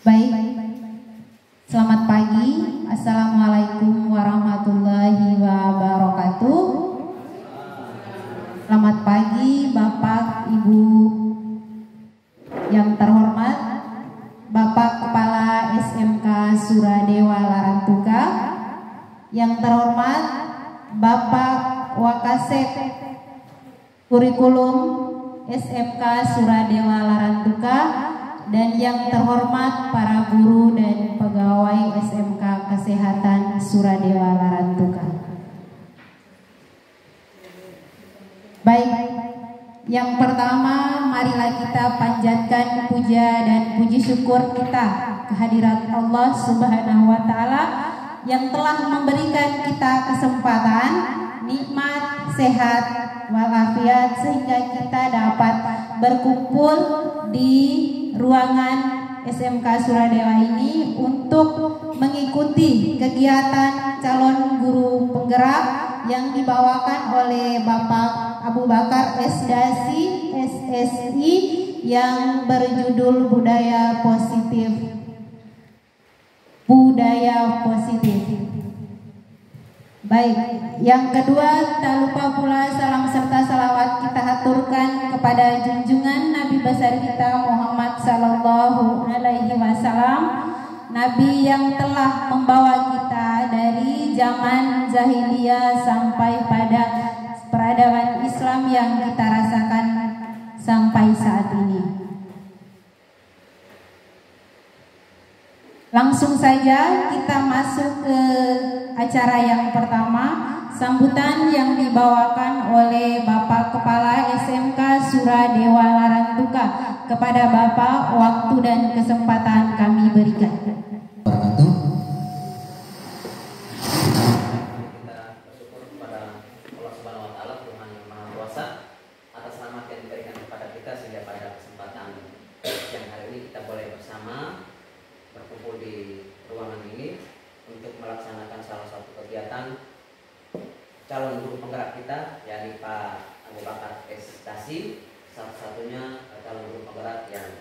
Baik, selamat pagi. Assalamualaikum warahmatullahi wabarakatuh. Selamat pagi Bapak Ibu yang terhormat, Bapak Kepala SMK Suradewa Larantuka, yang terhormat Bapak Wakasek Kurikulum SMK Suradewa Larantuka, dan yang terhormat para guru dan pegawai SMK Kesehatan Suradewa Larantuka. Baik, yang pertama marilah kita panjatkan puja dan puji syukur kita kehadirat Allah Subhanahu wa Ta'ala yang telah memberikan kita kesempatan, nikmat, sehat, walafiat, sehingga kita dapat berkumpul di ruangan SMK Suradewa ini untuk mengikuti kegiatan calon guru penggerak yang dibawakan oleh Bapak Abu Bakar Esdasi SSI yang berjudul Budaya Positif. Budaya Positif. Baik, yang kedua, tak lupa pula salam serta salawat kita haturkan kepada junjungan Nabi besar kita Muhammad Sallallahu Alaihi Wasallam, Nabi yang telah membawa kita dari zaman jahiliyah sampai pada peradaban Islam yang kita rasakan sampai saat ini. Langsung saja kita masuk ke acara yang pertama, sambutan yang dibawakan oleh Bapak Kepala SMK Suradewa Larantuka. Kepada Bapak, waktu dan kesempatan kami berikan. Kita bersyukur kepada Allah Subhanahu wa Ta'ala, Tuhan yang Maha Kuasa, atas rahmat yang diberikan kepada kita sehingga pada kesempatan siang hari ini kita boleh bersama berkumpul di ruangan ini untuk melaksanakan salah satu kegiatan calon guru penggerak kita, yakni Pak Abu Bakar Esdasi, satu-satunya calon guru penggerak yang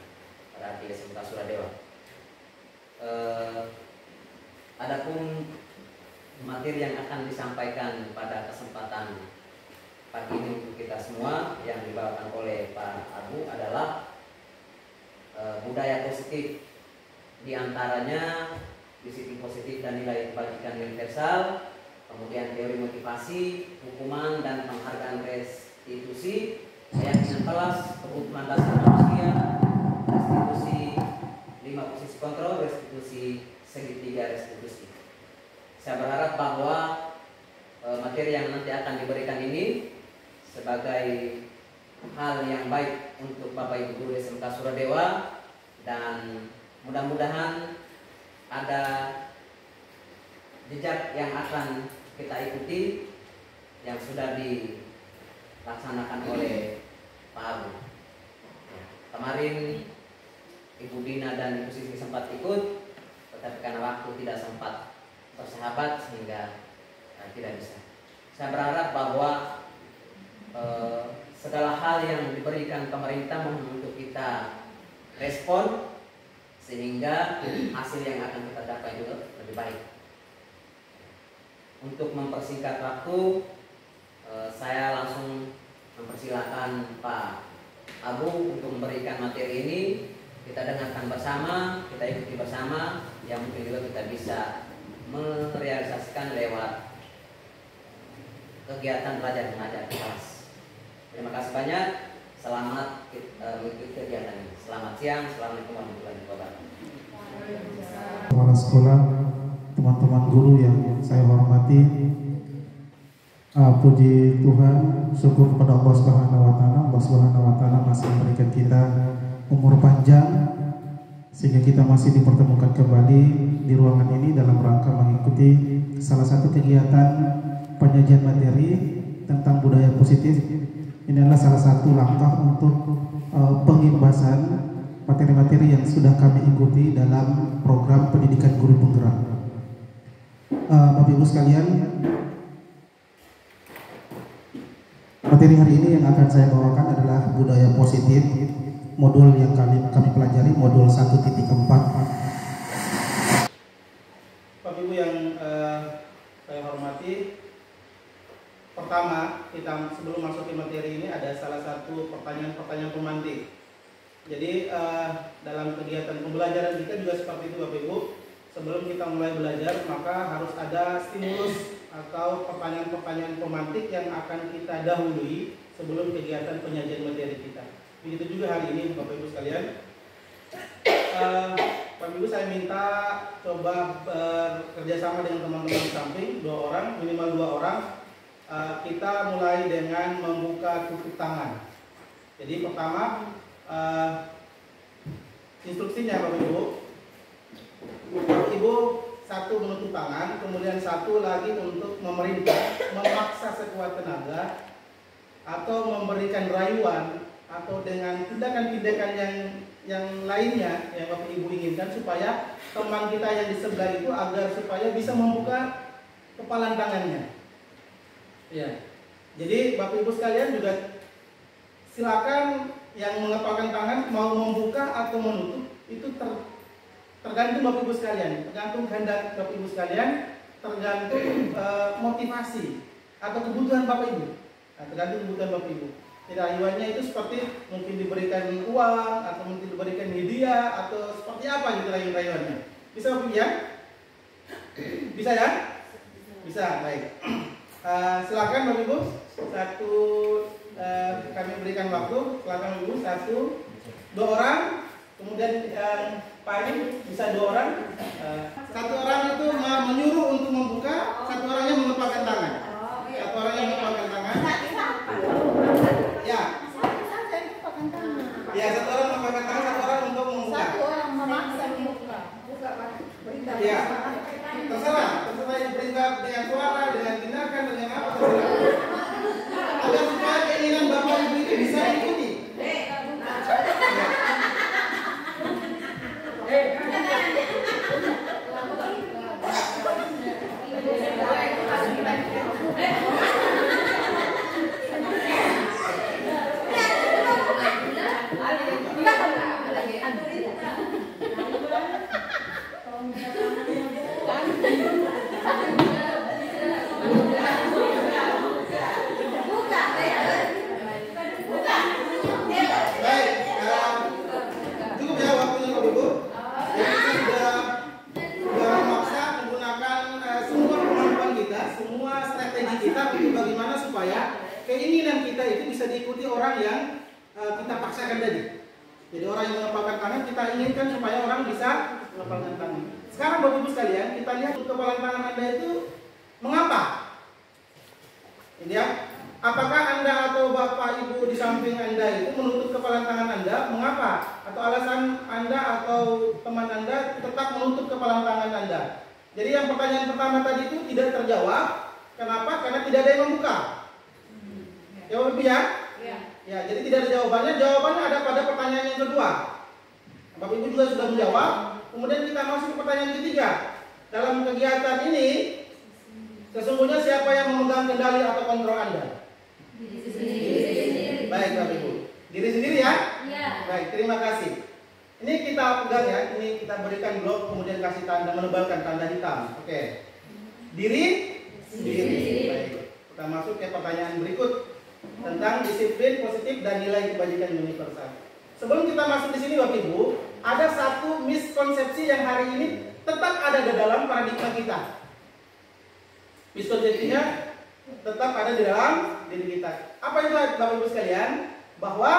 berada di SMK Suradewa. Adapun materi yang akan disampaikan pada kesempatan pagi ini untuk kita semua yang dibawakan oleh Pak Abu adalah budaya positif. Di antaranya disiplin positif dan nilai kebajikan universal, kemudian teori motivasi, hukuman dan penghargaan restitusi, keyakinan kelas, kebutuhan dasar manusia, restitusi 5 posisi kontrol, restitusi segitiga restitusi. Saya berharap bahwa materi yang nanti akan diberikan ini sebagai hal yang baik untuk Bapak Ibu guru SMK Suradewa, dan mudah-mudahan ada jejak yang akan kita ikuti yang sudah dilaksanakan oleh Pak Abu. Kemarin Ibu Dina dan Ibu Sisi sempat ikut, tetapi karena waktu tidak sempat bersahabat sehingga tidak bisa. Saya berharap bahwa segala hal yang diberikan pemerintah untuk kita respon, sehingga hasil yang akan kita dapat juga lebih baik. Untuk mempersingkat waktu, saya langsung mempersilahkan Pak Abu untuk memberikan materi ini. Kita dengarkan bersama, kita ikuti bersama, yang mungkin juga kita bisa merealisasikan lewat kegiatan belajar mengajar di kelas. Terima kasih banyak. Selamat mengikuti kegiatan ini. Selamat siang. Assalamualaikum warahmatullahi wabarakatuh. Kepala sekolah, teman-teman guru yang saya hormati, puji Tuhan, syukur kepada Allah Subhanahu wa Ta'ala. Allah Subhanahu wa Ta'ala masih memberikan kita umur panjang sehingga kita masih dipertemukan kembali di ruangan ini dalam rangka mengikuti salah satu kegiatan penyajian materi tentang budaya positif. Ini adalah salah satu langkah untuk pengimbasan materi-materi yang sudah kami ikuti dalam program pendidikan guru penggerak. Bapak Ibu sekalian, materi hari ini yang akan saya bawakan adalah budaya positif. Modul yang kami pelajari modul 1.4 sebelum masuk ke materi ini ada salah satu pertanyaan pemantik. Jadi dalam kegiatan pembelajaran kita juga seperti itu Bapak Ibu. Sebelum kita mulai belajar maka harus ada stimulus atau pertanyaan-pertanyaan pemantik yang akan kita dahului sebelum kegiatan penyajian materi kita. Begitu juga hari ini Bapak Ibu sekalian. Bapak Ibu saya minta coba bekerjasama dengan teman-teman samping 2 orang, minimal 2 orang. Kita mulai dengan membuka tutup tangan. Jadi pertama instruksinya Bapak Ibu. Bapak Ibu satu menutup tangan, kemudian satu lagi untuk memerintah, memaksa sekuat tenaga, atau memberikan rayuan, atau dengan tindakan-tindakan yang lainnya yang Bapak Ibu inginkan supaya teman kita yang di sebelah itu agar supaya bisa membuka kepalan tangannya. Ya. Jadi Bapak Ibu sekalian juga silakan yang mengepalkan tangan mau membuka atau menutup itu tergantung Bapak Ibu sekalian, tergantung kehendak Bapak Ibu sekalian, tergantung motivasi atau kebutuhan Bapak Ibu. Nah, tergantung kebutuhan Bapak Ibu. Jadi rayuannya itu seperti mungkin diberikan uang atau mungkin diberikan hadiah atau seperti apa gitu rayuannya. Bisa Bapak Ibu ya? Bisa ya? Bisa, baik. Silakan Bapak Ibu. Kami berikan waktu. Silakan Bapak Ibu 1, 2 orang. Kemudian Pak ini bisa 2 orang. 1 orang itu menyuruh untuk membuka, 1 orangnya mengepalkan tangan. 1 orangnya mengepalkan tangan. Ya. Ya, 1 orang mengepalkan tangan, 1 orang untuk membuka. 1 orang memaksa membuka. Ya. Terserah yang perintah dengan suara, dengan tindakan, dengan apa terserah. Agar supaya keinginan Bapak Ibu itu bisa diikuti. Keinginan kita itu bisa diikuti orang yang kita paksakan tadi. Jadi orang yang mengepalkan tangan kita inginkan supaya orang bisa mengepalkan tangan. Sekarang Bapak Ibu sekalian kita lihat kepalan tangan Anda itu mengapa? Ini ya. Apakah Anda atau Bapak Ibu di samping Anda itu menutup kepalan tangan Anda? Mengapa? Atau alasan Anda atau teman Anda tetap menutup kepalan tangan Anda? Jadi yang pertanyaan pertama tadi itu tidak terjawab. Kenapa? Karena tidak ada yang membuka. Ya Bapak Ibu ya? Ya, jadi tidak ada jawabannya. Jawabannya ada pada pertanyaan yang kedua. Bapak Ibu juga sudah menjawab. Kemudian kita masuk ke pertanyaan ketiga. Dalam kegiatan ini, sesungguhnya siapa yang memegang kendali atau kontrol Anda? Diri sendiri. Baik Bapak Ibu. Diri sendiri ya? Iya. Baik, terima kasih. Ini kita pegang ya. Ini kita berikan blok, kemudian kasih tanda, menebalkan tanda hitam. Oke. Diri sendiri. Baik. Kita masuk ke pertanyaan berikut tentang disiplin positif dan nilai kebajikan universal. Sebelum kita masuk di sini Bapak Ibu, ada satu miskonsepsi yang hari ini tetap ada di dalam paradigma kita. Miskonsepsinya tetap ada di dalam diri kita. Apa itu Bapak Ibu sekalian? Bahwa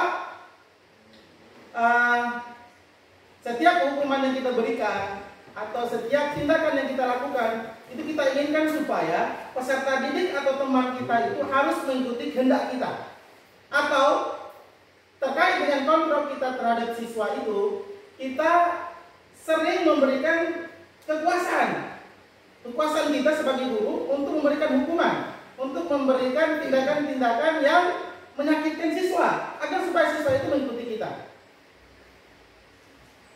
setiap hukuman yang kita berikan atau setiap tindakan yang kita lakukan itu kita inginkan supaya peserta didik atau teman kita itu harus mengikuti kehendak kita. Atau terkait dengan kontrol kita terhadap siswa itu, kita sering memberikan kekuasaan kita sebagai guru untuk memberikan hukuman, untuk memberikan tindakan-tindakan yang menyakitkan siswa agar supaya siswa itu mengikuti kita.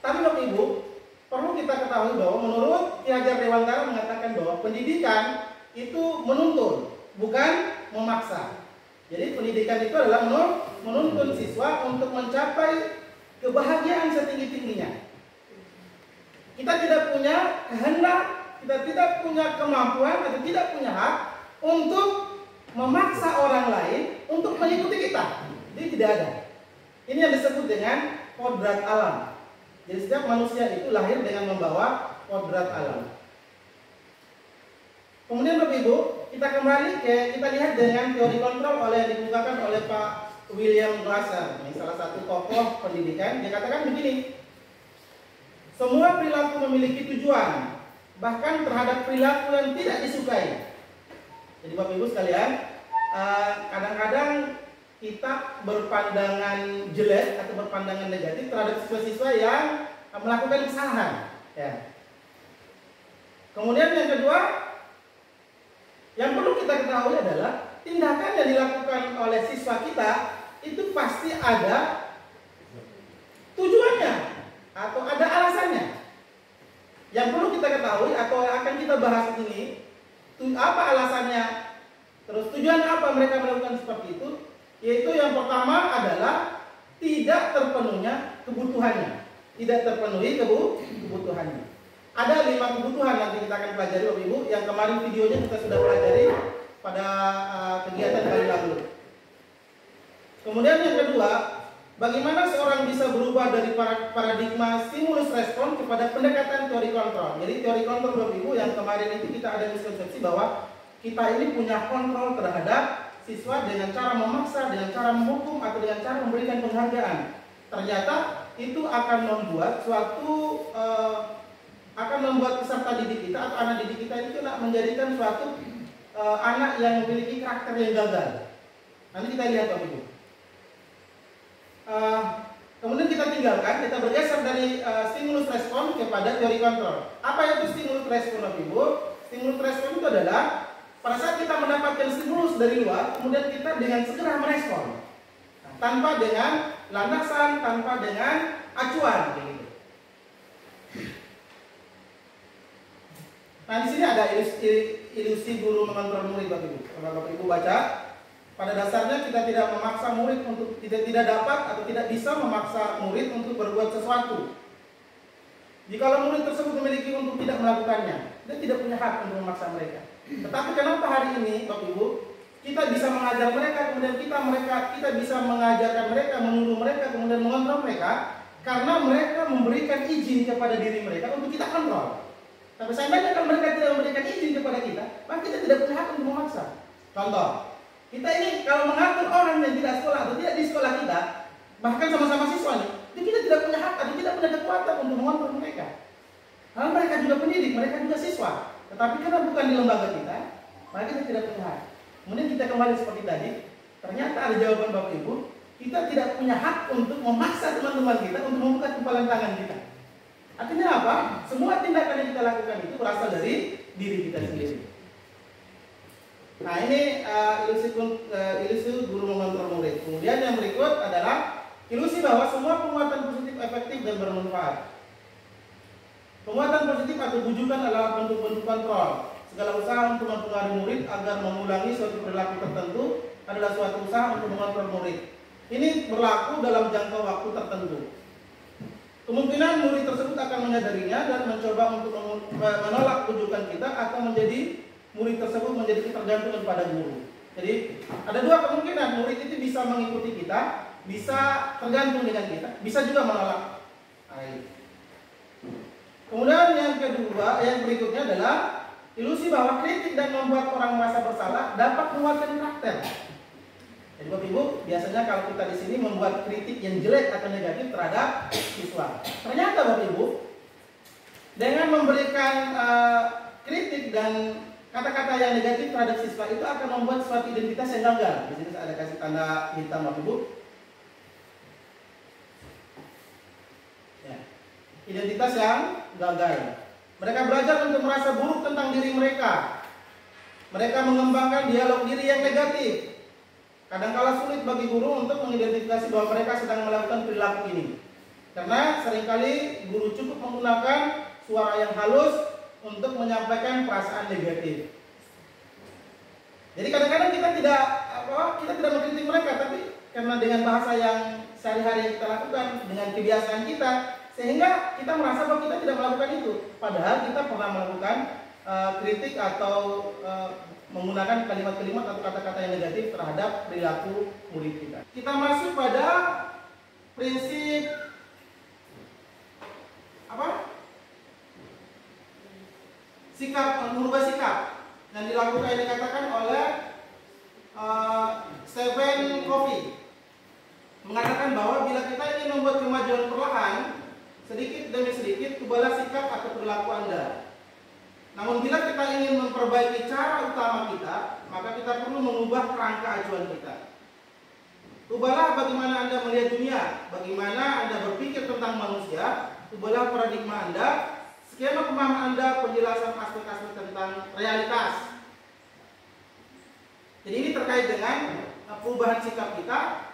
Tapi Bapak Ibu, perlu kita ketahui bahwa menurut Ki Hajar Dewantara mengatakan bahwa pendidikan itu menuntun, bukan memaksa. Jadi pendidikan itu adalah menuntun siswa untuk mencapai kebahagiaan setinggi-tingginya. Kita tidak punya kehendak, kita tidak punya kemampuan atau tidak punya hak untuk memaksa orang lain untuk mengikuti kita. Jadi tidak ada. Ini yang disebut dengan kodrat alam. Jadi setiap manusia itu lahir dengan membawa kodrat alam. Kemudian Bapak Ibu, kita kembali kita lihat dengan teori kontrol yang dikemukakan oleh Pak William Glasser, salah satu tokoh pendidikan. Dia katakan begini: semua perilaku memiliki tujuan, bahkan terhadap perilaku yang tidak disukai. Jadi Bapak Ibu sekalian, kadang-kadang kita berpandangan jelek atau berpandangan negatif terhadap siswa-siswa yang melakukan kesalahan. Ya. Kemudian yang kedua, yang perlu kita ketahui adalah tindakan yang dilakukan oleh siswa kita itu pasti ada tujuannya atau ada alasannya. Yang perlu kita ketahui atau akan kita bahas ini, apa alasannya, terus tujuan apa mereka melakukan seperti itu, yaitu yang pertama adalah tidak terpenuhnya kebutuhannya. Tidak terpenuhi kebutuhannya. Ada 5 kebutuhan nanti kita akan pelajari Bapak Ibu, yang kemarin videonya kita sudah pelajari pada kegiatan kali lalu. Kemudian yang kedua, bagaimana seorang bisa berubah dari paradigma stimulus respon kepada pendekatan teori kontrol. Jadi teori kontrol Bapak Ibu yang kemarin itu kita ada miskonsepsi bahwa kita ini punya kontrol terhadap siswa dengan cara memaksa, dengan cara menghukum, atau dengan cara memberikan penghargaan. Ternyata itu akan membuat peserta didik kita atau anak didik kita itu menjadikan suatu anak yang memiliki karakter yang gagal. Nanti kita lihat Bapak Ibu. Kemudian kita tinggalkan, kita bergeser dari stimulus respon kepada teori kontrol. Apa itu stimulus respon Bapak Ibu? Stimulus respon itu adalah pada saat kita mendapatkan stimulus dari luar, kemudian kita dengan segera merespon, tanpa dengan landasan, tanpa dengan acuan. Gitu. Nah di sini ada ilusi guru mengontrol murid Bapak Ibu. Kalau Bapak Ibu baca, pada dasarnya kita tidak memaksa murid untuk tidak dapat atau tidak bisa memaksa murid untuk berbuat sesuatu. Jikalau murid tersebut memiliki untuk tidak melakukannya, dia tidak punya hak untuk memaksa mereka. Tetapi kenapa hari ini Bapak Ibu kita bisa mengajar mereka, kemudian kita bisa mengajarkan mereka, menyuruh mereka, kemudian mengontrol mereka, karena mereka memberikan izin kepada diri mereka untuk kita kontrol. Tapi seandainya kalau mereka tidak memberikan izin kepada kita, maka kita tidak punya hak untuk memaksa. Contoh, kita ini kalau mengatur orang yang tidak sekolah atau tidak di sekolah kita, bahkan sama-sama siswa nih, kita tidak punya hak atau tidak punya kekuatan untuk mengontrol mereka. Karena mereka juga pendidik, mereka juga siswa. Tetapi karena bukan di lembaga kita, maka kita tidak punya hak. Kemudian kita kembali seperti tadi, ternyata ada jawaban Bapak Ibu, kita tidak punya hak untuk memaksa teman-teman kita untuk membuka kempalan tangan kita. Artinya apa? Semua tindakan yang kita lakukan itu berasal dari diri kita sendiri. Nah ini ilusi guru mengontrol murid. Kemudian yang berikut adalah ilusi bahwa semua penguatan positif efektif dan bermanfaat. Penguatan positif atau bujukan adalah bentuk-bentuk kontrol. Segala usaha untuk mempengaruhi murid agar mengulangi suatu perilaku tertentu adalah suatu usaha untuk mengontrol murid. Ini berlaku dalam jangka waktu tertentu. Kemungkinan murid tersebut akan menyadarinya dan mencoba untuk menolak bujukan kita atau menjadi murid tersebut menjadi ketergantungan pada guru. Jadi ada 2 kemungkinan, murid itu bisa mengikuti kita, bisa tergantung dengan kita, bisa juga menolak. Kemudian yang kedua, yang berikutnya adalah ilusi bahwa kritik dan membuat orang merasa bersalah dapat menguatkan karakter. Jadi Bapak Ibu, biasanya kalau kita di sini membuat kritik yang jelek atau negatif terhadap siswa, ternyata Bapak Ibu dengan memberikan kritik dan kata-kata yang negatif terhadap siswa itu akan membuat suatu identitas yang gagal. Di sini saya ada kasih tanda hitam Bapak Ibu. Ya. Identitas yang gagal. Mereka belajar untuk merasa buruk tentang diri mereka. Mereka mengembangkan dialog diri yang negatif. Kadang-kala sulit bagi guru untuk mengidentifikasi bahwa mereka sedang melakukan perilaku ini. Karena seringkali guru cukup menggunakan suara yang halus untuk menyampaikan perasaan negatif. Jadi kadang-kadang kita tidak mengkritik mereka, tapi karena dengan bahasa yang sehari-hari kita lakukan, dengan kebiasaan kita, sehingga kita merasa bahwa kita tidak melakukan itu. Padahal kita pernah melakukan kritik atau menggunakan kalimat-kalimat atau kata-kata yang negatif terhadap perilaku murid kita. Kita masuk pada prinsip apa? Sikap, merubah sikap yang dilakukan, yang dikatakan oleh Stephen Covey, mengatakan bahwa bila kita ingin membuat kemajuan perlahan, sedikit demi sedikit ubahlah sikap atau perilaku Anda. Namun bila kita ingin memperbaiki cara utama kita, maka kita perlu mengubah kerangka acuan kita. Ubahlah bagaimana Anda melihat dunia, bagaimana Anda berpikir tentang manusia, ubahlah paradigma Anda, skema pemahaman Anda, penjelasan aspek-aspek tentang realitas. Jadi ini terkait dengan perubahan sikap kita.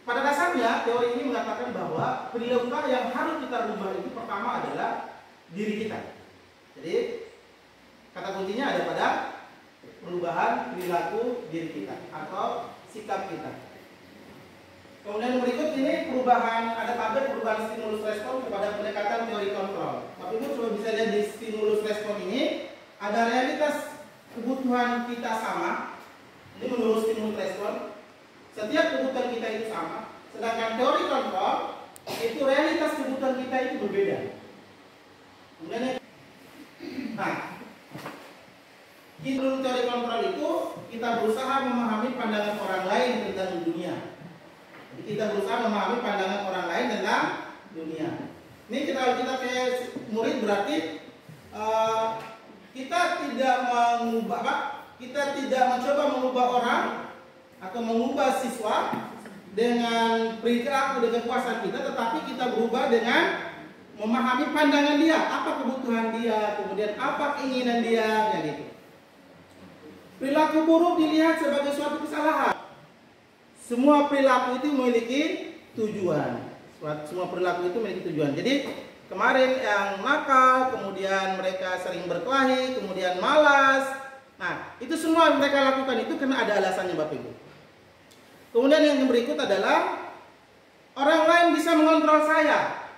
Pada dasarnya teori ini mengatakan bahwa perilaku yang harus kita rubah itu pertama adalah diri kita. Jadi kata kuncinya ada pada perubahan perilaku diri kita atau sikap kita. Kemudian berikut ini perubahan, ada tabel perubahan stimulus respon kepada pendekatan teori kontrol. Tapi Ibu coba bisa lihat di stimulus respon ini ada realitas kebutuhan kita sama. Ini menurut stimulus respon, setiap kebutuhan kita itu sama. Sedangkan teori kontrol itu realitas kebutuhan kita itu berbeda. Kemudian, menurut teori kontrol itu kita berusaha memahami pandangan orang lain tentang dunia. Jadi kita berusaha memahami pandangan orang lain tentang dunia. Ini kita kayak murid berarti kita tidak mengubah apa? Kita tidak mencoba mengubah orang atau mengubah siswa dengan perilaku dengan kuasa kita, tetapi kita berubah dengan memahami pandangan dia, apa kebutuhan dia, kemudian apa keinginan dia, kayak gitu. Perilaku buruk dilihat sebagai suatu kesalahan. Semua perilaku itu memiliki tujuan. Semua perilaku itu memiliki tujuan. Jadi kemarin yang nakal, kemudian mereka sering berkelahi, kemudian malas. Nah, itu semua mereka lakukan itu karena ada alasannya, Bapak Ibu. Kemudian yang berikut adalah orang lain bisa mengontrol saya.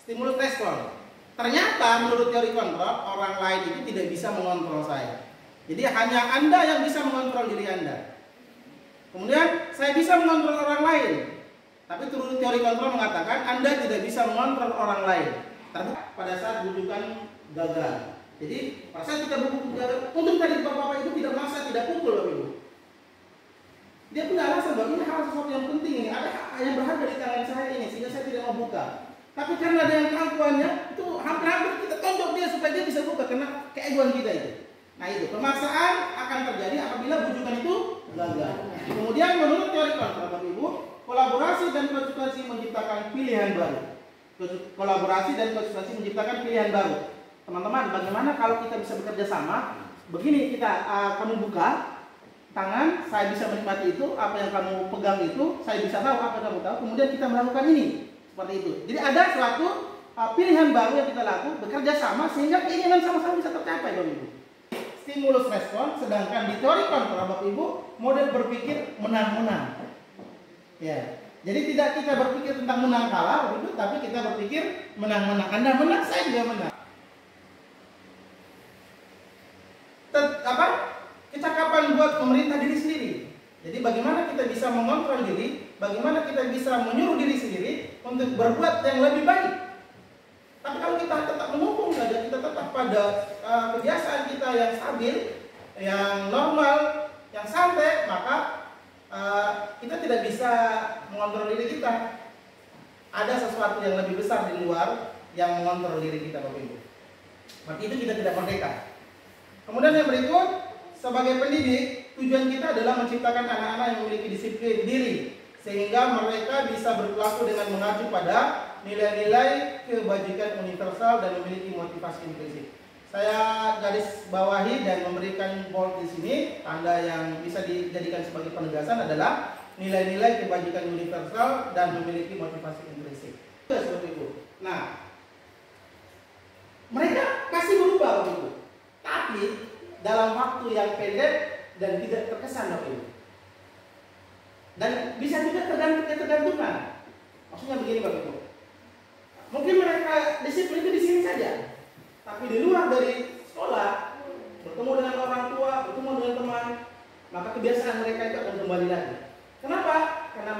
Stimulus respon. Ternyata menurut teori kontrol, orang lain itu tidak bisa mengontrol saya. Jadi hanya Anda yang bisa mengontrol diri Anda. Kemudian saya bisa mengontrol orang lain. Tapi menurut teori kontrol mengatakan Anda tidak bisa mengontrol orang lain. Pada saat bujukan gagal. Jadi pada saat kita buku gagal, untuk tadi bapak itu tidak maksa, tidak pukul, Bapak Ibu. Dia punya alasan bahwa ini hal sesuatu yang penting ini, ada yang berharga di tangan saya ini sehingga saya tidak mau buka. Tapi karena ada yang kemampuannya, itu hampir-hampir kita tonjok dia supaya dia bisa buka karena keegoan kita itu. Nah itu pemaksaan akan terjadi apabila bujukan itu gagal. Kemudian menurut teori kontrol, Bapak Ibu, kolaborasi dan konsultasi menciptakan pilihan baru. Kolaborasi dan konsultasi menciptakan pilihan baru. Teman-teman, bagaimana kalau kita bisa bekerja sama? Begini kita, kamu buka tangan, saya bisa menikmati itu, apa yang kamu pegang itu, saya bisa tahu apa yang kamu tahu, kemudian kita melakukan ini. Seperti itu. Jadi ada suatu pilihan baru yang kita lakukan, bekerja sama sehingga keinginan sama-sama bisa tercapai, Bapak Ibu. Stimulus respon, sedangkan di teori kontrol, Bapak Ibu, model berpikir menang-menang. Ya. Jadi tidak kita berpikir tentang menang kalah, Bapak Ibu, tapi kita berpikir menang-menang. Anda menang, saya juga menang. Kecakapan buat pemerintah diri sendiri. Jadi bagaimana kita bisa mengontrol diri, bagaimana kita bisa menyuruh diri sendiri untuk berbuat yang lebih baik. Tapi kalau kita tetap menunggu saja, kita tetap pada kebiasaan kita yang stabil, yang normal, yang santai, maka kita tidak bisa mengontrol diri kita. Ada sesuatu yang lebih besar di luar yang mengontrol diri kita, Bapak Ibu. Maka itu kita tidak merdeka. Kemudian yang berikut, sebagai pendidik, tujuan kita adalah menciptakan anak-anak yang memiliki disiplin diri sehingga mereka bisa berperilaku dengan mengacu pada nilai-nilai kebajikan universal dan memiliki motivasi intrinsik. Saya garis bawahi dan memberikan bold di sini, tanda yang bisa dijadikan sebagai penegasan adalah nilai-nilai kebajikan universal dan memiliki motivasi intrinsik. Seperti itu. Nah, mereka pasti berubah, Bapak Ibu. Tapi dalam waktu yang pendek dan tidak terkesan, Bapak Ibu. Dan bisa juga ketergantungan. Maksudnya begini, Bapak Ibu. Mungkin mereka disiplin itu di sini saja, tapi di luar dari sekolah kebiasaan mereka itu akan kembali lagi. Kenapa? Karena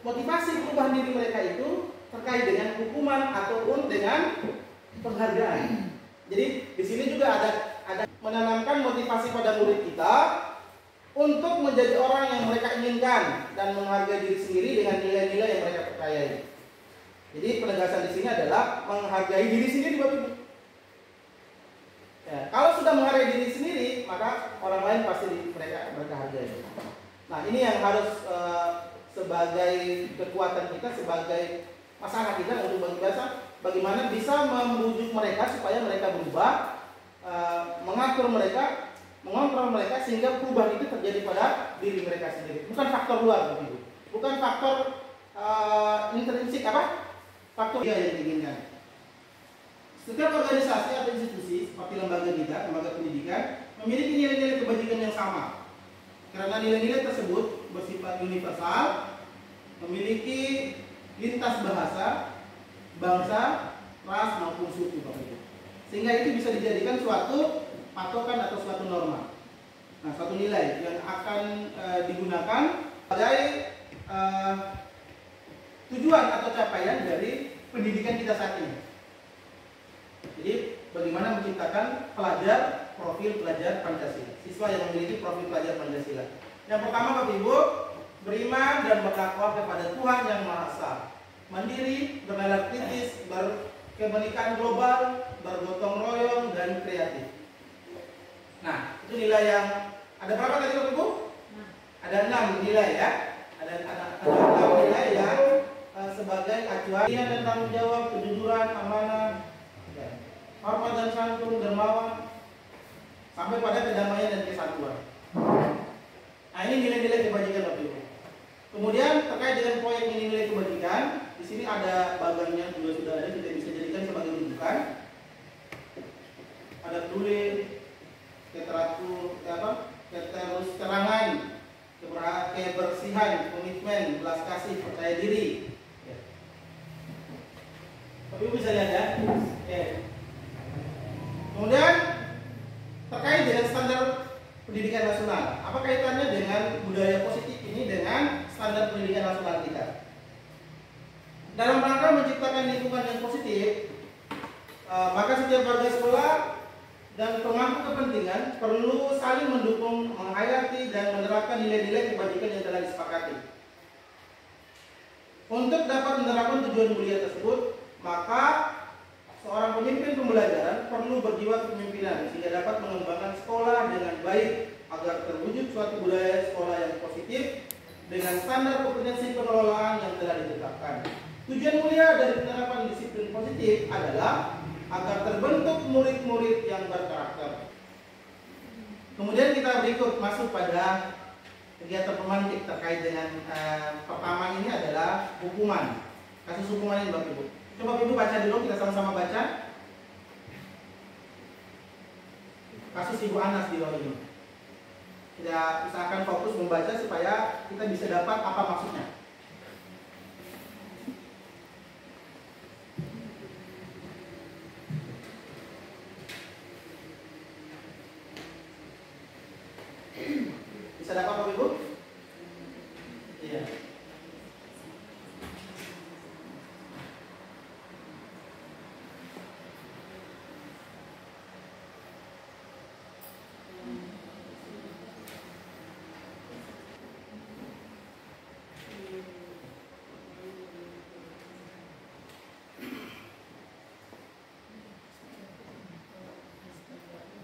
motivasi perubahan diri mereka itu terkait dengan hukuman ataupun dengan penghargaan. Jadi di sini juga ada menanamkan motivasi pada murid kita untuk menjadi orang yang mereka inginkan dan menghargai diri sendiri dengan nilai-nilai yang mereka percayai. Jadi penegasan di sini adalah menghargai diri sendiri, Bapak Ibu. Ya, kalau sudah menghargai diri sendiri, maka orang lain pasti mereka hargai. Nah, ini yang harus sebagai kekuatan kita, sebagai masalah kita untuk bagaimana bisa membujuk mereka supaya mereka berubah, mengatur mereka, mengontrol mereka sehingga perubahan itu terjadi pada diri mereka sendiri. Bukan faktor luar, Bapak Ibu. Bukan faktor intrinsik faktor yang diinginkan. Setiap organisasi atau institusi seperti lembaga kita, lembaga pendidikan, memiliki nilai-nilai kebajikan yang sama. Karena nilai-nilai tersebut bersifat universal, memiliki lintas bahasa, bangsa, ras maupun suku, Bapak Ibu. Sehingga itu bisa dijadikan suatu patokan atau suatu norma. Nah, suatu nilai yang akan digunakan sebagai tujuan atau capaian dari pendidikan kita saat ini. Jadi bagaimana menciptakan profil pelajar Pancasila, siswa yang memiliki profil pelajar Pancasila. Yang pertama, Bapak Ibu, beriman dan bertakwa kepada Tuhan Yang Maha Esa, mandiri, bernalar kritis, berkebenekaan global, bergotong royong dan kreatif. Nah, itu nilai yang ada berapa tadi, Bapak Ibu? Ada 6 nilai ya. Ada 6 nilai yang sebagai acuan dan tanggung jawab, kejujuran, amanah, hormat dan santun, dermawan, sampai pada kedamaian dan kesatuan. Nah, ini nilai-nilai kebajikan, Bapak Ibu. Kemudian terkait dengan proyek nilai kebajikan, di sini ada bagannya juga sudah ada, kita bisa jadikan sebagai rujukan. Ada peduli, keterangan, kebersihan, komitmen, belas kasih, percaya diri. Bapak Ibu bisa lihat ya. Kemudian terkait dengan standar pendidikan nasional, apa kaitannya dengan budaya positif ini dengan standar pendidikan nasional kita? Dalam rangka menciptakan lingkungan yang positif, maka setiap warga sekolah dan pemangku kepentingan perlu saling mendukung, menghayati dan menerapkan nilai-nilai kebajikan yang telah disepakati. Untuk dapat menerapkan tujuan mulia tersebut, maka seorang pemimpin pembelajaran perlu berjiwa kepemimpinan sehingga dapat mengembangkan sekolah dengan baik agar terwujud suatu budaya sekolah yang positif dengan standar kompetensi pengelolaan yang telah ditetapkan. Tujuan mulia dari penerapan disiplin positif adalah agar terbentuk murid-murid yang berkarakter. Kemudian kita berikut masuk pada kegiatan pemantik terkait dengan pertama ini adalah hukuman. Kasus hukuman ini, Bapak Ibu. Coba Ibu baca dulu, kita sama-sama baca. Kasus Ibu Anas di bawah ini. Kita usahakan fokus membaca supaya kita bisa dapat apa maksudnya. Bisa dapat Bapak Ibu? Iya.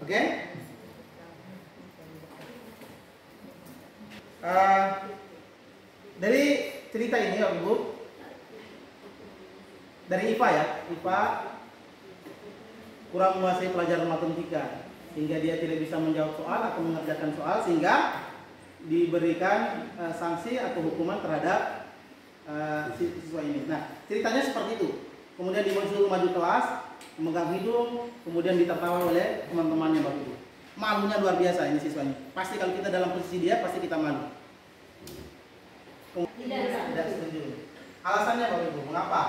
Oke? Dari cerita ini, Bapak Ibu, dari IPA ya, IPA kurang menguasai pelajaran matematika sehingga dia tidak bisa menjawab soal atau mengerjakan soal, sehingga diberikan sanksi atau hukuman terhadap siswa ini. Nah, ceritanya seperti itu. Kemudian disuruh maju kelas, memegang hidung, kemudian ditertawa oleh teman-temannya, Bapak Ibu. Malunya luar biasa ini siswanya. Pasti kalau kita dalam posisi dia, pasti kita malu. Tidak setuju. Alasannya, Bapak Ibu, mengapa?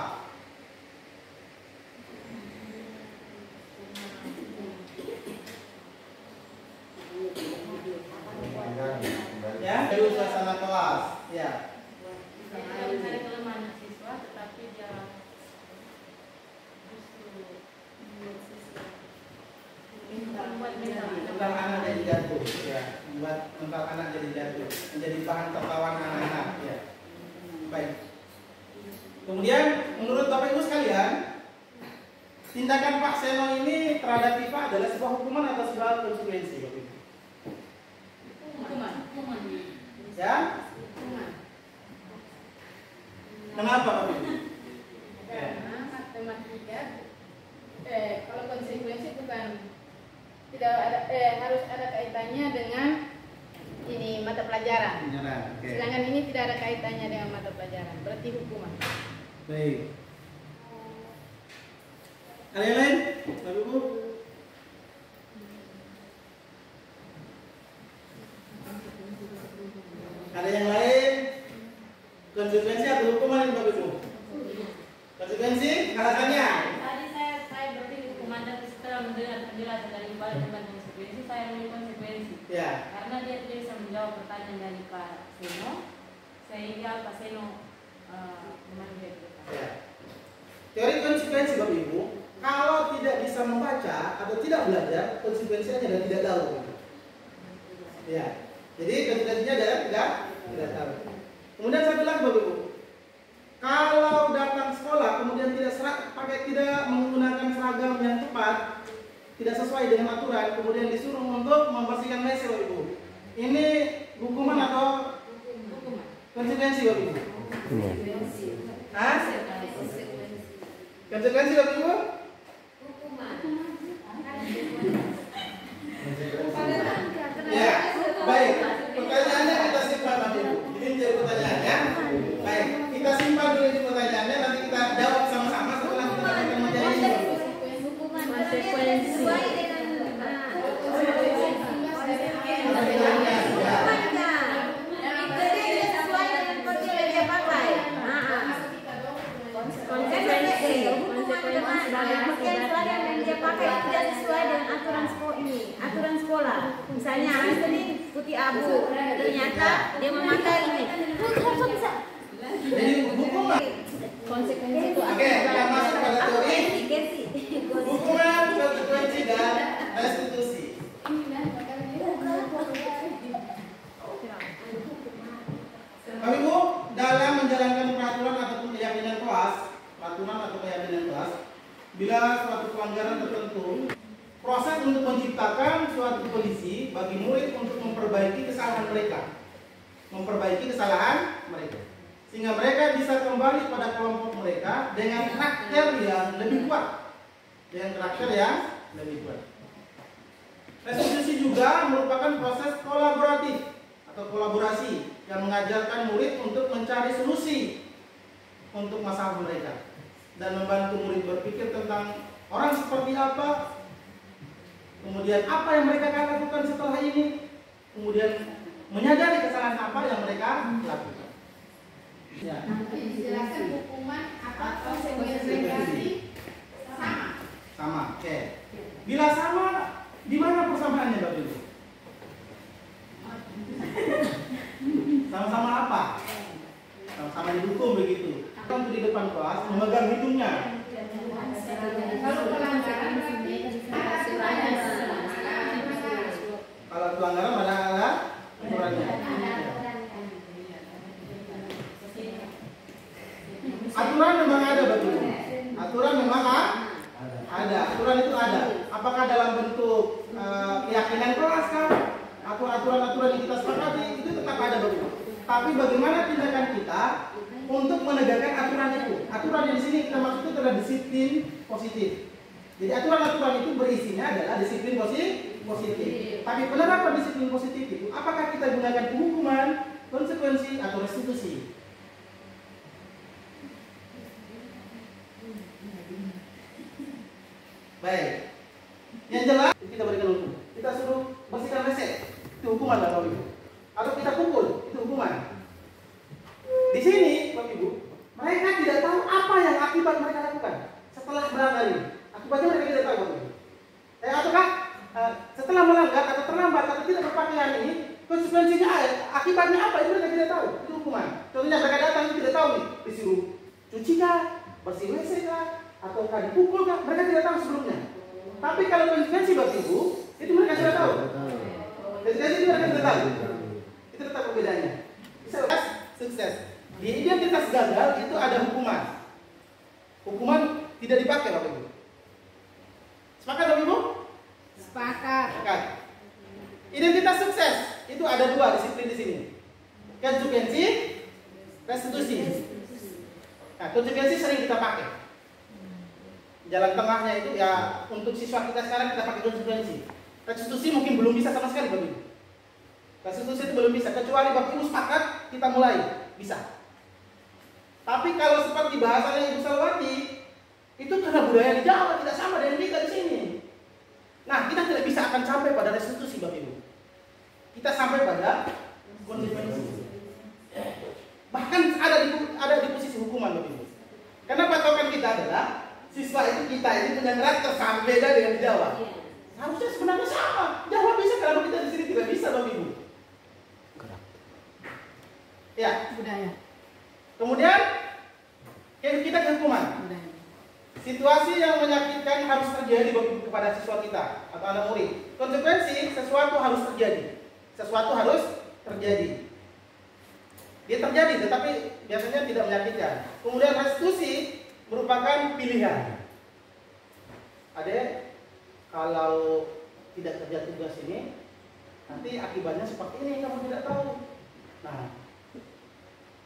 Ya. Dia mencari kelemahan siswa, tetapi dia justru membuat siswa mental anak jadi jatuh, ya, membuat mental anak jadi jatuh, menjadi bahan tertawaan anak-anak, ya. Baik. Kemudian menurut Bapak Ibu sekalian, tindakan Pak Seno ini terhadap Iva adalah sebuah hukuman atau sebuah konsekuensi? hukuman. Ya? Kenapa Bapak Ibu? Karena matematika, kalau konsekuensi bukan tidak ada, harus ada kaitannya dengan ini mata pelajaran. Oke. Sedangkan ini tidak ada kaitannya dengan mata pelajaran, berarti hukuman. Baik. Ada yang lain, Bapak Ibu? Ada yang lain? Konsekuensi atau hukuman ini Bapak Ibu? Konsekuensi, alasannya? Tadi saya berarti hukuman, dan setelah mendengar penjelasan dari balik tentang konsekuensi, saya memilih konsekuensi. Ya. Karena dia tidak bisa menjawab pertanyaan dari Pak Seno, sehingga Pak Seno memanggil. Ya. Teori konsekuensi Bapak Ibu, kalau tidak bisa membaca atau tidak belajar, konsekuensinya adalah tidak tahu. Ya. Jadi konsekuensinya adalah tidak tahu. Kemudian saya bilang Bapak Ibu, kalau datang sekolah kemudian tidak menggunakan seragam yang tepat, tidak sesuai dengan aturan, kemudian disuruh untuk membersihkan WC Bapak Ibu. Ini hukuman atau konsekuensi Bapak Ibu? Hah? Konsekuensi Bapak Ibu? Ya, baik. Pertanyaannya kita simpan Bapak Ibu. Ini menjadi pertanyaannya. Baik, kita simpan dulu ini pertanyaannya, nanti kita jawab sama-sama setelah kita akan menjadi Konsekuensi. Aturan sekolah, misalnya hari Senin putih abu, ternyata dia memakai ini. jadi hukuman. Konsekuensi itu Oke, kita masuk pada teori hukuman, konsekuensi dan restitusi. Bapak Ibu, dalam menjalankan peraturan ataupun keyakinan kelas, bila suatu pelanggaran tertentu, proses untuk menciptakan suatu kondisi bagi murid untuk memperbaiki kesalahan mereka, sehingga mereka bisa kembali pada kelompok mereka dengan karakter yang lebih kuat. Restitusi juga merupakan proses kolaboratif atau kolaborasi yang mengajarkan murid untuk mencari solusi untuk masalah mereka dan membantu murid berpikir tentang orang seperti apa, kemudian apa yang mereka akan lakukan setelah ini, kemudian menyadari kesalahan apa yang mereka lakukan. Ya. Dijelaskan hukuman atau konsekuensi Sama. Oke. Bila sama, di mana persamaannya Bapak Ibu? Sama-sama apa? Sama-sama dihukum begitu. Kan di depan kelas memegang hidungnya. Kalau pelanggaran berarti Kalau pelanggaran ada aturannya. Aturan memang ada Bapak Ibu. Aturan memang ada. Aturan itu ada. Apakah dalam bentuk keyakinan kelas kan? Atau aturan-aturan yang kita sepakati itu tetap ada Bapak Ibu. Tapi bagaimana tindakan kita untuk menegakkan aturan itu? Aturan yang di sini kita maksud itu adalah disiplin positif. Jadi aturan-aturan itu berisinya adalah disiplin positif. Tapi penerapan disiplin positif itu apakah kita gunakan hukuman, konsekuensi atau restitusi? Baik. Yang jelas kita berikan hukum. Kita suruh bersihkan WC, itu hukuman Bapak Ibu. Atau kita pukul, itu hukuman. Di sini Bapak Ibu, mereka tidak tahu apa yang akibat mereka lakukan setelah melanggar ini. Akibatnya mereka tidak tahu Bapak Ibu. Ataukah setelah melanggar atau terlambat atau tidak berpakaian ini, konsekuensinya akibatnya apa itu mereka tidak tahu. Itu hukuman. Contohnya mereka datang tidak tahu nih, disuruh cuci kah, bersih WC kah, ataukah dipukul kah, mereka tidak tahu sebelumnya. Tapi kalau konsekuensi Bapak Ibu, itu mereka sudah tahu. Konsekuensi itu mereka sudah tahu. Itu tetap perbedaannya. Bisa sukses. Di identitas gagal itu ada hukuman. Hukuman tidak dipakai Bapak Ibu. Sepakat Bapak Ibu? Sepakat. Sepakat. Identitas sukses itu ada dua disiplin di sini. Konsekuensi, restitusi. Nah, konsekuensi sering kita pakai. Jalan tengahnya itu ya untuk siswa kita sekarang kita pakai konsekuensi. Restitusi mungkin belum bisa sama sekali Bapak Ibu. Restitusi itu belum bisa kecuali Bapak Ibu sepakat kita mulai bisa. Tapi kalau seperti bahasanya Ibu Salwati itu karena budaya di Jawa tidak sama dengan kita di sini. Nah, kita tidak bisa akan sampai pada restitusi Bapak Ibu. Kita sampai pada konsekuensi. Bahkan ada di posisi hukuman Bapak Ibu. Karena patokan kita adalah siswa itu kita ini punya karakter sangat beda dengan di Jawa. Harusnya sebenarnya sama. Jawa bisa, kenapa kita di sini tidak bisa Bapak Ibu? Ya. Budaya. Kemudian kita ke hukuman. Situasi yang menyakitkan harus terjadi kepada siswa kita atau anak murid. Konsekuensi sesuatu harus terjadi. Sesuatu harus terjadi. Dia terjadi tetapi biasanya tidak menyakitkan. Kemudian restitusi merupakan pilihan. Adek, kalau tidak kerja tugas ini, nanti akibatnya seperti ini, kamu tidak tahu. Nah,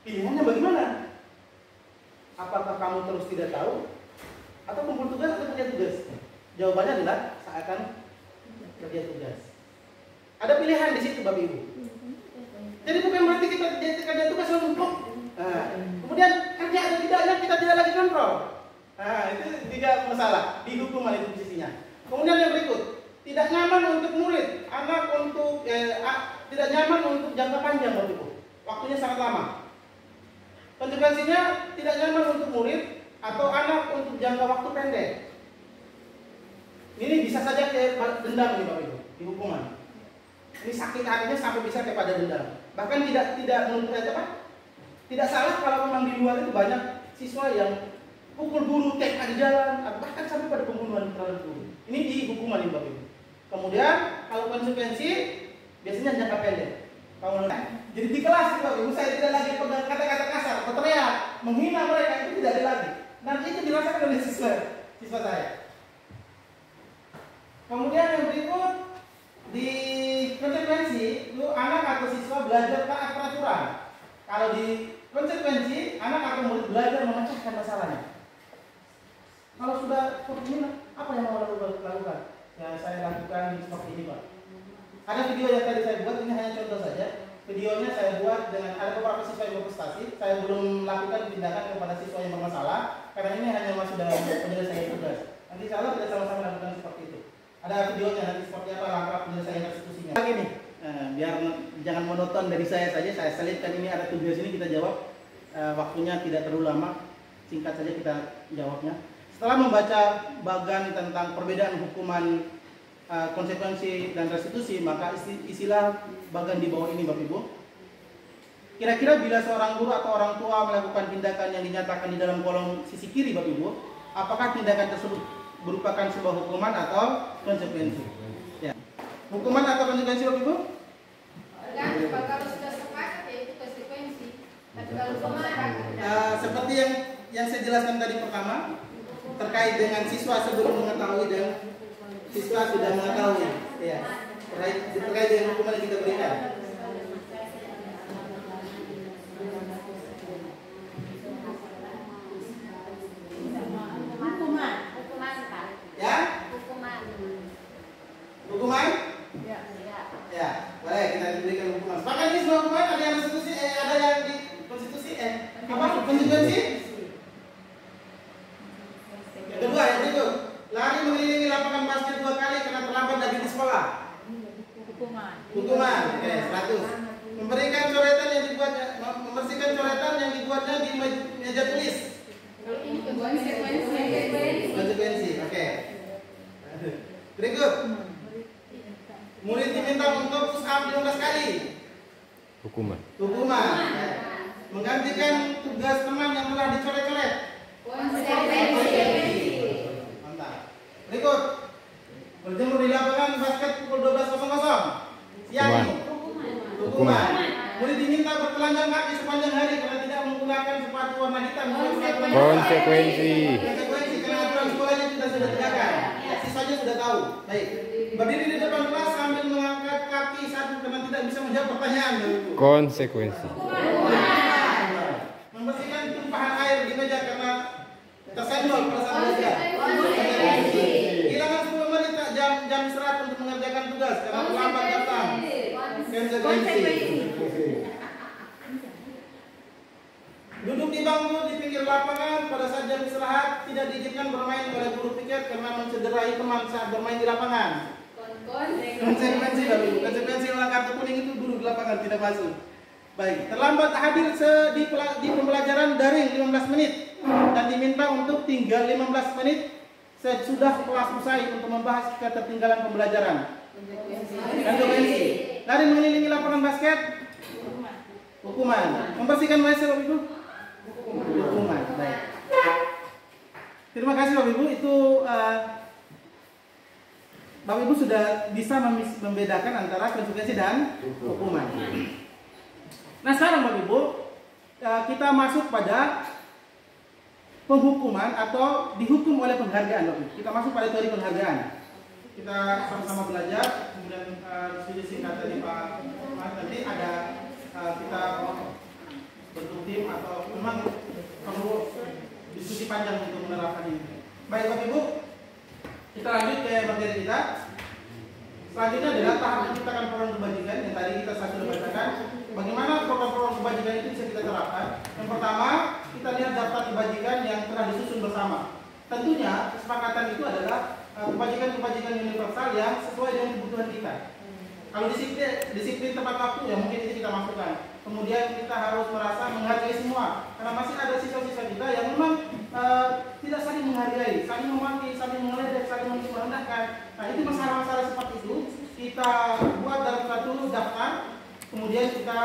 pilihannya bagaimana? Apakah kamu terus tidak tahu? Atau kumpul tugas atau kerja tugas? Jawabannya adalah saya akan kerja tugas. Ada pilihan di situ Bapak Ibu. Jadi bukan berarti kita kerja tugas langsung plok. Nah, kemudian kerja atau tidaknya kita tidak lagi kontrol. Nah, itu tidak masalah di hukuman itu posisinya. Kemudian yang berikut, tidak nyaman untuk murid, anak untuk tidak nyaman untuk jangka panjang Bapak Ibu. Waktunya sangat lama. Konsekuensinya tidak nyaman untuk murid atau anak untuk jangka waktu pendek. Ini bisa saja ke dendam nih Bapak Ibu di hukuman. Ini sakit hatinya sampai bisa kepada dendam. Bahkan tidak menuntut apa? Tidak salah kalau memang di luar itu banyak siswa yang pukul guru, TK di jalan, atau bahkan sampai pada pembunuhan terhadap guru. Ini di hukuman ini Bapak Ibu. Kemudian kalau konsekuensi biasanya jangka pendek. Jadi di kelas Bapak Ibu saya tidak lagi pegang kata-kata kasar atau teriak, menghina mereka, itu tidak ada lagi. Nanti itu dirasakan oleh siswa saya. Kemudian yang berikut di konsekuensi itu anak atau siswa belajar taat peraturan. Kalau di konsekuensi anak atau murid belajar memecahkan masalahnya. Kalau sudah seperti ini, apa yang mau lakukan? Ya saya lakukan seperti ini Pak. Ada video yang tadi saya buat, ini hanya contoh saja. Videonya saya buat dengan ada beberapa siswa yang berprestasi. Saya belum lakukan tindakan kepada siswa yang bermasalah karena ini hanya masih dalam penyelesaian tugas. Nanti insya Allah kita sama-sama lakukan seperti itu. Ada videonya nanti seperti apa langkah penyelesaian restitusinya. Lagi nih, biar jangan monoton dari saya saja, saya selipkan ini ada tugas ini kita jawab. Waktunya tidak terlalu lama, singkat saja kita jawabnya. Setelah membaca bagan tentang perbedaan hukuman konsekuensi dan restitusi, maka isilah bagan di bawah ini Bapak Ibu. Kira-kira bila seorang guru atau orang tua melakukan tindakan yang dinyatakan di dalam kolom sisi kiri Bapak Ibu, apakah tindakan tersebut merupakan sebuah hukuman atau konsekuensi? Ya. Hukuman atau konsekuensi Bapak Ibu? Kalau sudah sepakat ya itu konsekuensi. Tapi kalau belum sepakat, seperti yang saya jelaskan tadi pertama terkait dengan siswa sebelum mengetahui dan siswa sudah mengetahui, ya, terkait dengan hukuman yang kita berikan. Ya? Hukuman? Ya, boleh kita diberikan hukuman. Bahkan ini semua hukuman ada yang restitusi, ada yang di konstitusi, apa? Konsekuensi? Yang kedua, yang itu lari mengelilingi lapangan basket 2 kali karena terlambat lagi di sekolah. Hukuman. Oke, 100. Memberikan coretan yang dibuatnya, membersihkan coretan yang dibuatnya di meja tulis. Konsekuensi. Oke. Berikut. Murid diminta untuk push up 15 kali. Hukuman. Menggantikan tugas teman yang telah dicoret-coret. Konsekuensi. Mantap. Berikut. Berjemur di lapangan basket pukul 12.00. Siang ini. Hukuman. Murid diminta bertelanjang kaki sepanjang hari karena tidak menggunakan sepatu warna hitam. Konsekuensi. Konsekuensi karena aturan sekolahnya kita sudah tegakkan. Siswanya sudah tahu. Baik. Berdiri di depan kelas sambil mengangkat kaki satu karena tidak bisa menjawab pertanyaan. Konsekuensi. Membersihkan tumpahan air di meja karena tersenggol pada saat belajar. Kehilangan 10 menit jam istirahat untuk mengerjakan tugas karena terlambat datang. Konsekuensi. Duduk di bangku di pinggir lapangan pada saat jam istirahat, tidak diizinkan bermain oleh guru piket karena mencederai teman saat bermain di lapangan. Konsekuensi baru. Konsekuensi orang kartu kuning itu dulu di lapangan tidak masuk. Baik, terlambat hadir di pembelajaran daring 15 menit dan diminta untuk tinggal 15 menit sesudah kelas usai untuk membahas ketertinggalan pembelajaran. Konsekuensi. Lari mengelilingi lapangan basket. Hukuman. Membersihkan WC Bapak Ibu. Hukuman. Baik. Terima kasih Bapak Ibu. Itu Bapak Ibu sudah bisa membedakan antara konsekuensi dan hukuman. Nah sekarang Bapak Ibu, kita masuk pada penghukuman atau dihukum oleh penghargaan Bapak Ibu. Kita masuk pada teori penghargaan. Kita sama-sama belajar, kemudian diskusi singkat tadi Pak nanti ada kita bentuk tim atau memang perlu diskusi panjang untuk menerapkan ini. Baik Bapak Ibu, kita lanjut ke materi kita. Selanjutnya adalah tahap menciptakan program kebajikan yang tadi kita sudah bacakan. Bagaimana program-program kebajikan itu bisa kita terapkan? Yang pertama, kita lihat daftar kebajikan yang telah disusun bersama. Tentunya kesepakatan itu adalah kebajikan-kebajikan universal yang sesuai dengan kebutuhan kita. Kalau disiplin tepat waktu ya mungkin ini kita masukkan. Kemudian kita harus merasa menghargai semua, karena masih ada siswa-siswa kita yang memang tidak saling menghargai, saling memaki, saling mengeledek, saling merendahkan. Nah itu masalah-masalah seperti itu kita buat dalam satu daftar, kemudian kita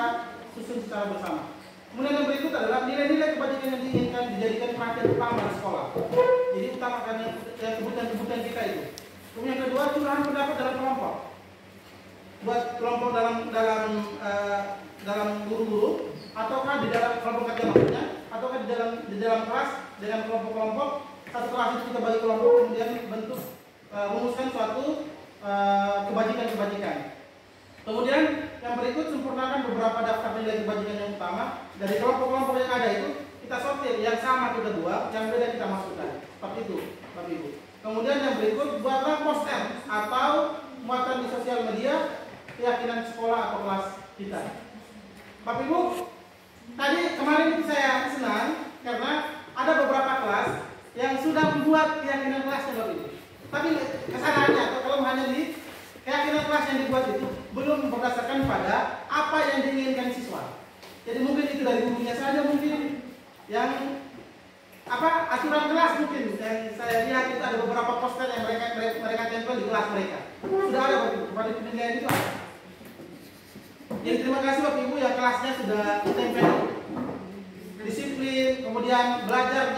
susun secara bersama. Kemudian yang berikut adalah nilai-nilai kebajikan yang diinginkan dijadikan perhatian utama di sekolah. Jadi utamakan yang kebutuhan kita itu. Kemudian yang kedua, curahan pendapat dalam kelompok. Buat kelompok dalam guru-guru, ataukah di dalam kelompok kerja maksudnya, ataukah di dalam kelas dengan kelompok-kelompok. Satu kelas itu kita bagi kelompok, kemudian bentuk rumuskan suatu kebajikan-kebajikan. Kemudian yang berikut, sempurnakan beberapa daftar nilai kebajikan yang utama. Dari kelompok-kelompok yang ada itu kita sortir, yang sama kita buat, yang beda kita masukkan. Seperti itu Bapak Ibu. Kemudian yang berikut, buatlah poster atau muatan di sosial media keyakinan sekolah atau kelas kita. Bapak Ibu, tadi kemarin saya senang karena ada beberapa kelas yang sudah membuat keyakinan kelasnya Bapak Ibu. Tapi kesalahannya atau kelemahannya di keyakinan kelas yang dibuat itu belum berdasarkan pada apa yang diinginkan siswa. Jadi mungkin itu dari gurunya saja, mungkin yang aturan kelas mungkin yang saya lihat itu ada beberapa poster yang mereka tempel di kelas mereka. Sudah ada Bapak Ibu, pada penilaian itu ada. Jadi terima kasih Bapak Ibu yang kelasnya sudah tempel. Disiplin, kemudian belajar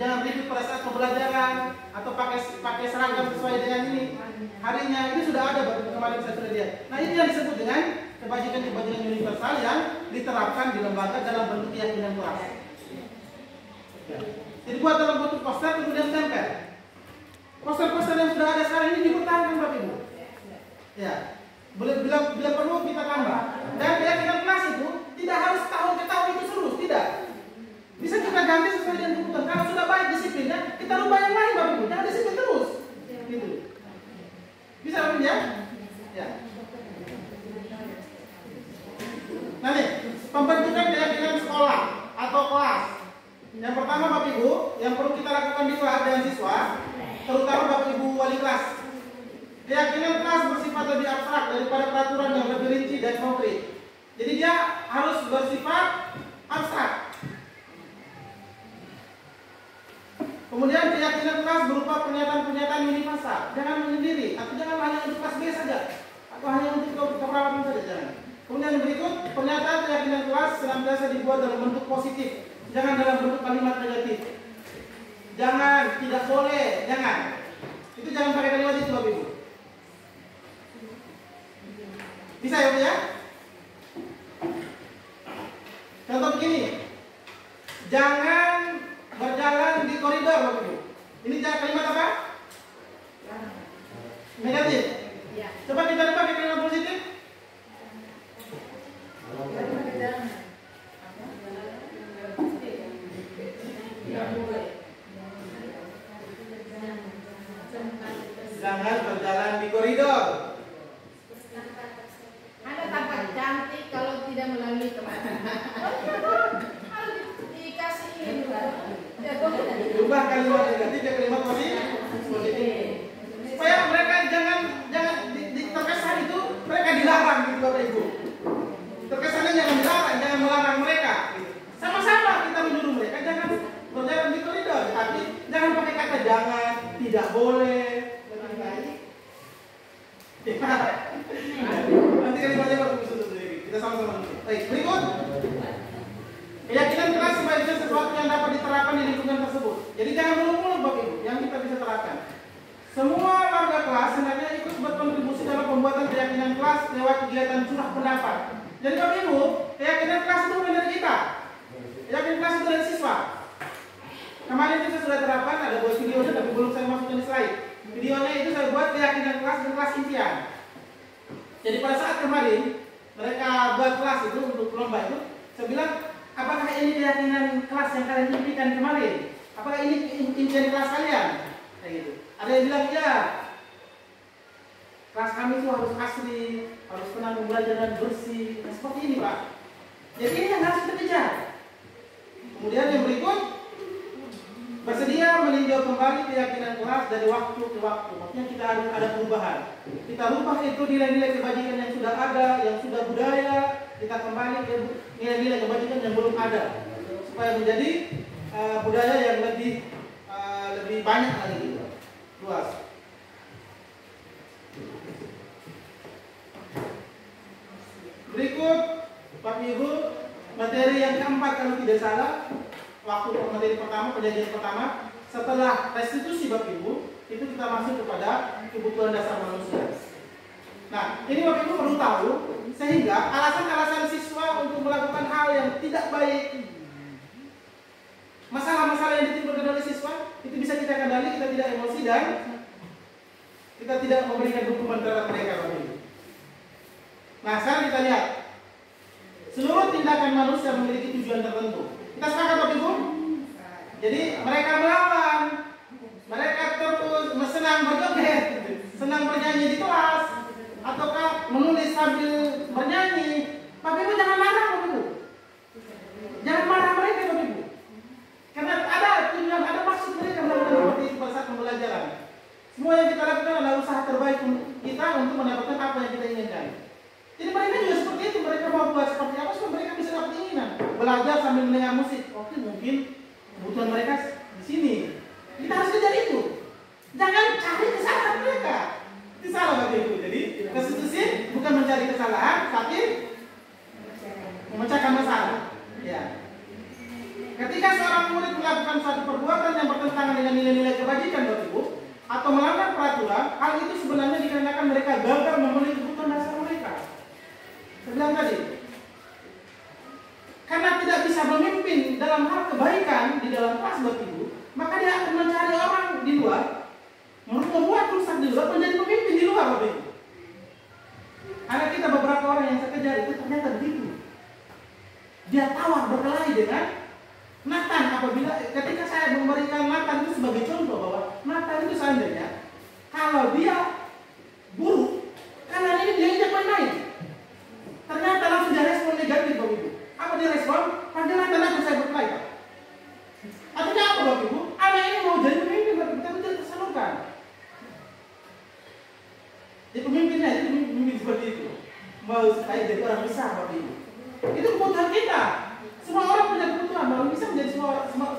jangan ribut pada saat pembelajaran atau pakai seragam sesuai dengan ini. Harinya ini sudah ada Bapak Ibu, kemarin saya sudah lihat. Nah ini yang disebut dengan kebajikan-kebajikan universal yang diterapkan di lembaga dalam bentuk keyakinan kelas. Ya. Jadi buat dalam bentuk poster kemudian tempel. Poster-poster yang sudah ada sekarang ini dipertahankan Bapak Ibu. Ya. Bila perlu kita tambah. Dan keyakinan kelas itu tidak harus tahun ke tahun itu terus, tidak. Bisa kita ganti sesuai dengan kebutuhan. Kalau sudah baik disiplinnya, kita rubah yang lain Bapak Ibu. Jangan disiplin terus. Gitu. Bisa Bapak Ibu ya? Ya. Nah nih, pembentukan keyakinan sekolah atau kelas. Yang pertama Bapak Ibu, yang perlu kita lakukan di kelas dengan siswa, terutama Bapak Ibu wali kelas. Keyakinan kelas bersifat lebih abstrak daripada peraturan yang lebih rinci dan konkret. Jadi dia harus bersifat abstrak. Kemudian keyakinan kelas berupa pernyataan-pernyataan universal. Jangan menyendiri, atau jangan hanya untuk kelas B saja, atau hanya untuk keperawatan saja, jangan. Kemudian yang berikut, pernyataan keyakinan kelas kelas senantiasa dibuat dalam bentuk positif, jangan dalam bentuk kalimat negatif. Jangan, tidak boleh, jangan. Itu jangan pakai kalimat itu, Bapak Ibu. Bisa ya, Bu ya? Contoh begini, jangan berjalan di koridor, Bapak Ibu. Ini jangan kalimat apa? Negatif. Coba kita pakai kalimat positif. Jangan berjalan di koridor. Ada tampak cantik kalau tidak melalui tempat. Harus dikasihin. Ubah kalimat negatif ke kalimat positif. Supaya mereka jangan terkesan itu mereka dilarang gitu, Bapak Ibu. Terkesannya jangan dilarang, jangan melarang mereka. Sama-sama kita menyuruh mereka jangan berjalan di koridor, tapi jangan pakai kata jangan, tidak boleh. Nanti kalimatnya Bapak Ibu susun sendiri. Kita sama-sama dulu. Baik, berikut. Keyakinan keras sebaiknya sesuatu yang dapat diterapkan di lingkungan tersebut. Jadi jangan muluk-muluk, Bapak Ibu, yang kita bisa terapkan. Semua warga kelas hendaknya ikut berkontribusi dalam pembuatan keyakinan kelas lewat kegiatan curah pendapat. Jadi Bapak Ibu, keyakinan kelas itu bukan dari kita. Keyakinan kelas itu dari siswa. Kemarin itu saya sudah terapkan, ada buat videonya tapi belum saya masukkan di slide. Videonya itu saya buat keyakinan kelas dan kelas impian. Jadi pada saat kemarin mereka buat kelas itu untuk lomba itu, saya bilang, apakah ini keyakinan kelas yang kalian impikan kemarin? Apakah ini impian kelas kalian? Kayak gitu. Ada yang bilang ya, kelas kami itu harus asri, harus tenang belajar dan bersih. Nah, seperti ini Pak. Jadi ini yang harus kita kejar. Kemudian yang berikut, bersedia meninjau kembali keyakinan kelas dari waktu ke waktu. Maksudnya kita harus ada perubahan. Kita rubah itu nilai-nilai kebajikan yang sudah ada, yang sudah budaya. Kita kembali ke nilai-nilai kebajikan yang belum ada, supaya menjadi budaya yang lebih banyak lagi gitu, luas. Berikut Bapak Ibu, materi yang keempat kalau tidak salah, waktu materi pertama, penyajian pertama, setelah restitusi Bapak Ibu, itu kita masuk kepada kebutuhan dasar manusia. Nah, ini Bapak Ibu perlu tahu, sehingga alasan-alasan siswa untuk melakukan hal yang tidak baik, masalah-masalah yang ditimbulkan oleh siswa, itu bisa kita kendali, kita tidak emosi dan kita tidak memberikan hukuman terhadap mereka, Bapak Ibu. Nah, sekarang kita lihat, seluruh tindakan manusia memiliki tujuan tertentu. Kita sepakat, Bapak Ibu? Jadi mereka melawan, mereka terus senang berjoget, senang bernyanyi di kelas, ataukah menulis sambil bernyanyi. Bapak Ibu jangan marah, Bapak Ibu. Jangan marah mereka, Bapak Ibu. Karena ada tujuan, ada maksud mereka melakukan seperti itu pada saat pembelajaran. Semua yang kita lakukan adalah usaha terbaik kita untuk mendapatkan apa yang kita inginkan. Jadi mereka juga seperti itu, mereka mau buat seperti apa supaya mereka bisa dapat keinginan. Belajar sambil mendengar musik. Oke, mungkin kebutuhan mereka di sini. Kita harus kejar itu. Jangan cari kesalahan mereka. Itu salah, Bapak Ibu. Jadi restitusi bukan mencari kesalahan, tapi memecahkan masalah. Ya. Ketika seorang murid melakukan suatu perbuatan yang bertentangan dengan nilai-nilai kebajikan, Bapak Ibu, atau melanggar peraturan, hal itu sebenarnya dikarenakan mereka gagal memenuhi kebutuhan dasar mereka. Saya bilang tadi, karena tidak bisa memimpin dalam hal kebaikan di dalam kelas, Bapak Ibu, maka dia akan mencari orang di luar, membuat rusak di luar, menjadi pemimpin di luar, Bapak Ibu. Karena kita beberapa orang yang saya kejar itu ternyata begitu. Dia tawar berkelahi dengan Nathan. Apabila ketika saya memberikan Nathan itu sebagai contoh bahwa Nathan itu seandainya kalau dia buruk, karena ini dia injak main-main, ternyata langsung dia respon negatif, Bapak Ibu. Apa dia respon? Panggil Nathan aku, saya berkelahi, Pak. Artinya apa, Bapak Ibu? Anak ini mau jadi pemimpin, Bapak Ibu, tapi tidak tersalurkan. Jadi pemimpinnya itu pemimpin seperti itu, mau supaya jadi orang besar, Bapak Ibu. Itu kebutuhan kita. Semua orang punya kebutuhan, baru bisa menjadi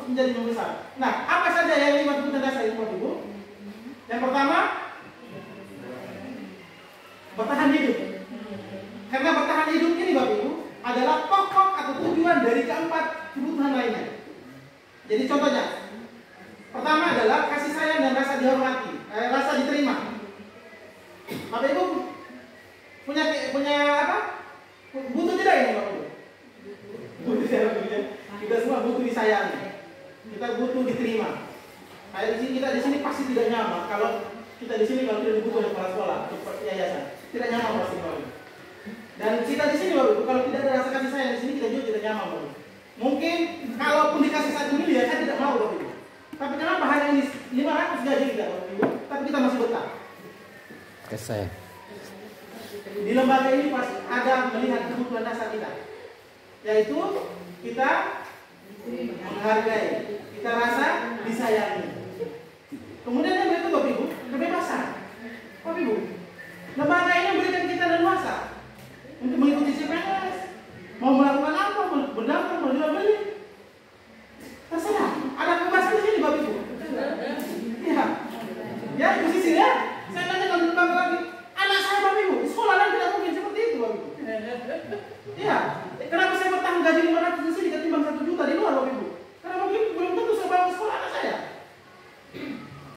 menjadi membesar. Nah, apa saja yang 5 kebutuhan dasar itu, Bapak Ibu? Yang pertama, bertahan hidup. Karena bertahan hidup ini, Bapak Ibu, adalah pokok atau tujuan dari keempat kebutuhan lainnya. Jadi contohnya, pertama adalah kasih sayang dan rasa dihormati, rasa diterima. Bapak Ibu punya apa? Butuh tidak ini Bapak Ibu? Butuh tidak. Kita semua butuh disayangi. Kita butuh diterima. Kayak kita di sini pasti tidak nyaman kalau kita di sini kalau tidak dibutuh oleh kepala sekolah atau yayasan, tidak nyaman pasti Bapak Ibu. Dan kita di sini Bapak Ibu, kalau tidak ada rasa kasih sayang di sini kita juga tidak nyaman Bapak Ibu. Mungkin kalaupun dikasih 1 miliar saya tidak mau Bapak Ibu. Tapi kenapa hari ini 500 gaji kita Bapak Ibu, tapi kita masih betah? Kesel. Di lembaga ini pasti ada melihat kebutuhan dasar kita, yaitu kita menghargai, kita rasa disayangi. Kemudian yang berikut Bapak Ibu, kebebasan. Bapak Ibu, lembaga ini memberikan kita leluasa untuk mengikuti CPNS, mau melakukan apa, berdaftar, mau jual beli, terserah. Ada kebebasan di sini Bapak Ibu. Ya, Ibu Sisil ya. Saya tanya kalau lembaga lagi, anak saya Bapak Ibu, sekolah lain tidak mungkin seperti itu Bapak Ibu. Iya, kenapa saya bertahan gaji 500